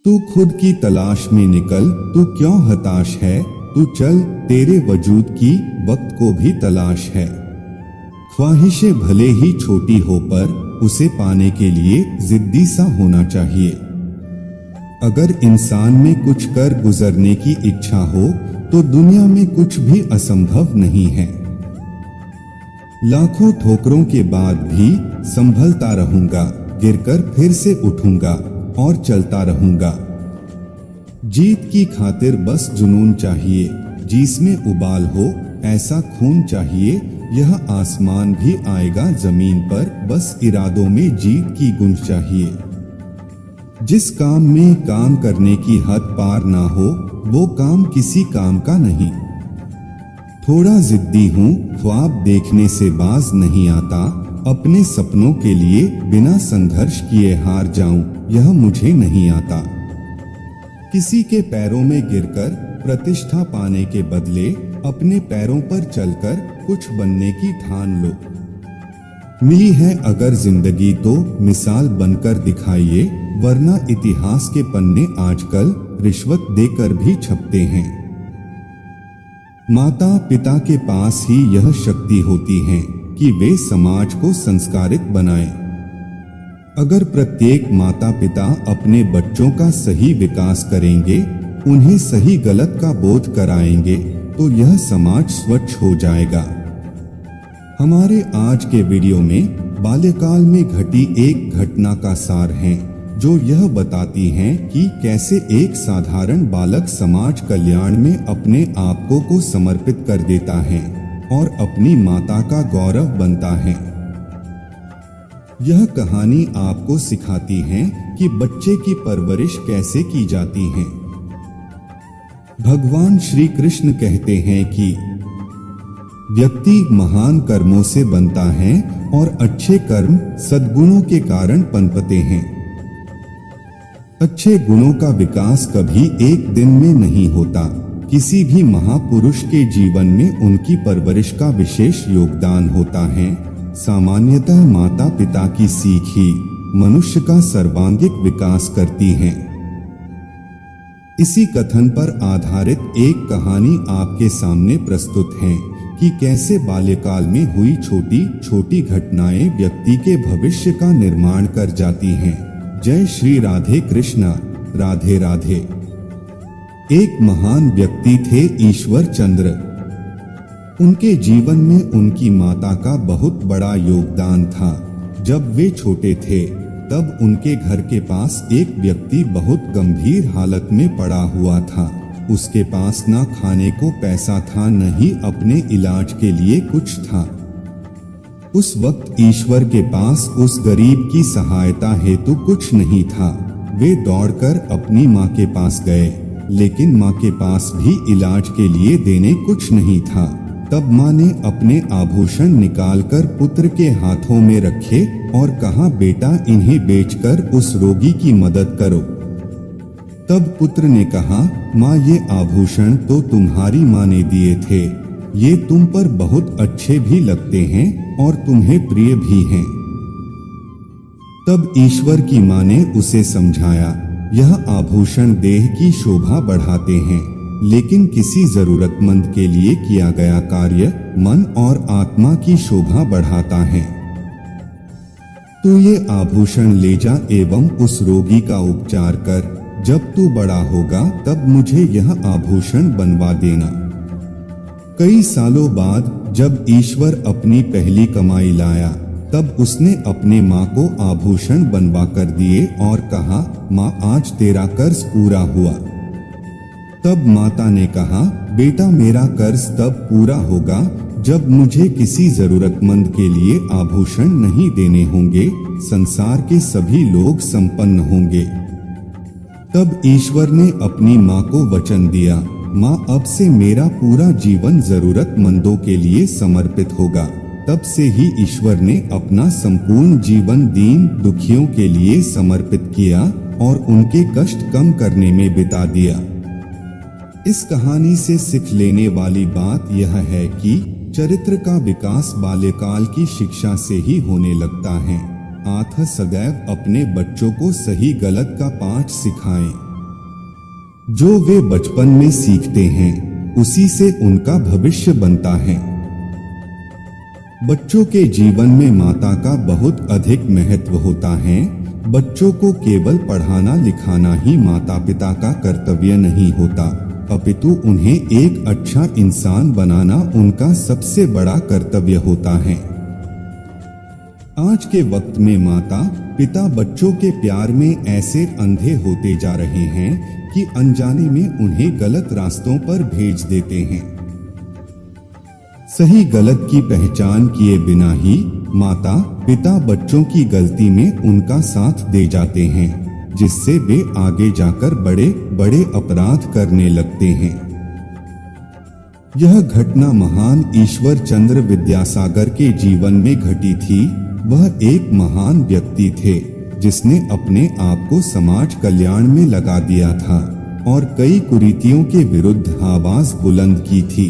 तू खुद की तलाश में निकल, तू क्यों हताश है, तू चल, तेरे वजूद की वक्त को भी तलाश है। ख्वाहिशें भले ही छोटी हो पर उसे पाने के लिए जिद्दी सा होना चाहिए। अगर इंसान में कुछ कर गुजरने की इच्छा हो तो दुनिया में कुछ भी असंभव नहीं है। लाखों ठोकरों के बाद भी संभलता रहूंगा, गिरकर फिर से उठूंगा और चलता रहूंगा। जीत की खातिर बस जुनून चाहिए, जिसमें उबाल हो ऐसा खून चाहिए। यह आसमान भी आएगा जमीन पर, बस इरादों में जीत की गूंज चाहिए। जिस काम में काम करने की हद पार ना हो वो काम किसी काम का नहीं। थोड़ा जिद्दी हूँ, ख्वाब देखने से बाज नहीं आता। अपने सपनों के लिए बिना संघर्ष किए हार जाऊं, यह मुझे नहीं आता। किसी के पैरों में गिरकर प्रतिष्ठा पाने के बदले अपने पैरों पर चलकर कुछ बनने की ठान लो। मिली है अगर जिंदगी तो मिसाल बनकर दिखाइए, वरना इतिहास के पन्ने आजकल रिश्वत देकर भी छपते हैं। माता पिता के पास ही यह शक्ति होती है कि वे समाज को संस्कारित बनाएं। अगर प्रत्येक माता पिता अपने बच्चों का सही विकास करेंगे, उन्हें सही गलत का बोध कराएंगे, तो यह समाज स्वच्छ हो जाएगा। हमारे आज के वीडियो में बाल्यकाल में घटी एक घटना का सार है, जो यह बताती है कि कैसे एक साधारण बालक समाज कल्याण में अपने आप को समर्पित कर देता है और अपनी माता का गौरव बनता है। यह कहानी आपको सिखाती है कि बच्चे की परवरिश कैसे की जाती है। भगवान श्री कृष्ण कहते हैं कि व्यक्ति महान कर्मों से बनता है और अच्छे कर्म सद्गुणों के कारण पनपते हैं। अच्छे गुणों का विकास कभी एक दिन में नहीं होता। किसी भी महापुरुष के जीवन में उनकी परवरिश का विशेष योगदान होता है। सामान्यतः माता पिता की सीख ही मनुष्य का सर्वांगीण विकास करती है। इसी कथन पर आधारित एक कहानी आपके सामने प्रस्तुत है कि कैसे बाल्यकाल में हुई छोटी छोटी घटनाएं व्यक्ति के भविष्य का निर्माण कर जाती हैं। जय श्री राधे कृष्णा, राधे राधे। एक महान व्यक्ति थे ईश्वर चंद्र। उनके जीवन में उनकी माता का बहुत बड़ा योगदान था। जब वे छोटे थे तब उनके घर के पास एक व्यक्ति बहुत गंभीर हालत में पड़ा हुआ था। उसके पास ना खाने को पैसा था, न ही अपने इलाज के लिए कुछ था। उस वक्त ईश्वर के पास उस गरीब की सहायता हेतु कुछ नहीं था। वे दौड़कर अपनी माँ के पास गए, लेकिन माँ के पास भी इलाज के लिए देने कुछ नहीं था। तब माँ ने अपने आभूषण निकालकर पुत्र के हाथों में रखे और कहा, बेटा इन्हें बेचकर उस रोगी की मदद करो। तब पुत्र ने कहा, माँ ये आभूषण तो तुम्हारी माँ ने दिए थे, ये तुम पर बहुत अच्छे भी लगते हैं और तुम्हें प्रिय भी हैं। तब ईश्वर की माँ ने उसे समझाया, यह आभूषण देह की शोभा बढ़ाते हैं, लेकिन किसी जरूरतमंद के लिए किया गया कार्य मन और आत्मा की शोभा बढ़ाता है। तू ये आभूषण ले जा एवं उस रोगी का उपचार कर। जब तू बड़ा होगा तब मुझे यह आभूषण बनवा देना। कई सालों बाद जब ईश्वर अपनी पहली कमाई लाया, तब उसने अपने माँ को आभूषण बनवा कर दिए और कहा, माँ आज तेरा कर्ज पूरा हुआ। तब माता ने कहा, बेटा मेरा कर्ज तब पूरा होगा जब मुझे किसी जरूरतमंद के लिए आभूषण नहीं देने होंगे, संसार के सभी लोग संपन्न होंगे। तब ईश्वर ने अपनी माँ को वचन दिया, माँ अब से मेरा पूरा जीवन जरूरतमंदों के लिए समर्पित होगा। तब से ही ईश्वर ने अपना संपूर्ण जीवन दीन दुखियों के लिए समर्पित किया और उनके कष्ट कम करने में बिता दिया। इस कहानी से सीख लेने वाली बात यह है कि चरित्र का विकास बाल्यकाल की शिक्षा से ही होने लगता है। अतः सदैव अपने बच्चों को सही गलत का पाठ सिखाएं। जो वे बचपन में सीखते हैं उसी से उनका भविष्य बनता है। बच्चों के जीवन में माता का बहुत अधिक महत्व होता है। बच्चों को केवल पढ़ाना लिखाना ही माता पिता का कर्तव्य नहीं होता, अपितु उन्हें एक अच्छा इंसान बनाना उनका सबसे बड़ा कर्तव्य होता है। आज के वक्त में माता पिता बच्चों के प्यार में ऐसे अंधे होते जा रहे हैं कि अनजाने में उन्हें गलत रास्तों पर भेज देते हैं। सही गलत की पहचान किए बिना ही माता पिता बच्चों की गलती में उनका साथ दे जाते हैं, जिससे वे आगे जाकर बड़े बड़े अपराध करने लगते हैं। यह घटना महान ईश्वर चंद्र विद्यासागर के जीवन में घटी थी। वह एक महान व्यक्ति थे जिसने अपने आप को समाज कल्याण में लगा दिया था और कई कुरीतियों के विरुद्ध आवाज बुलंद की थी।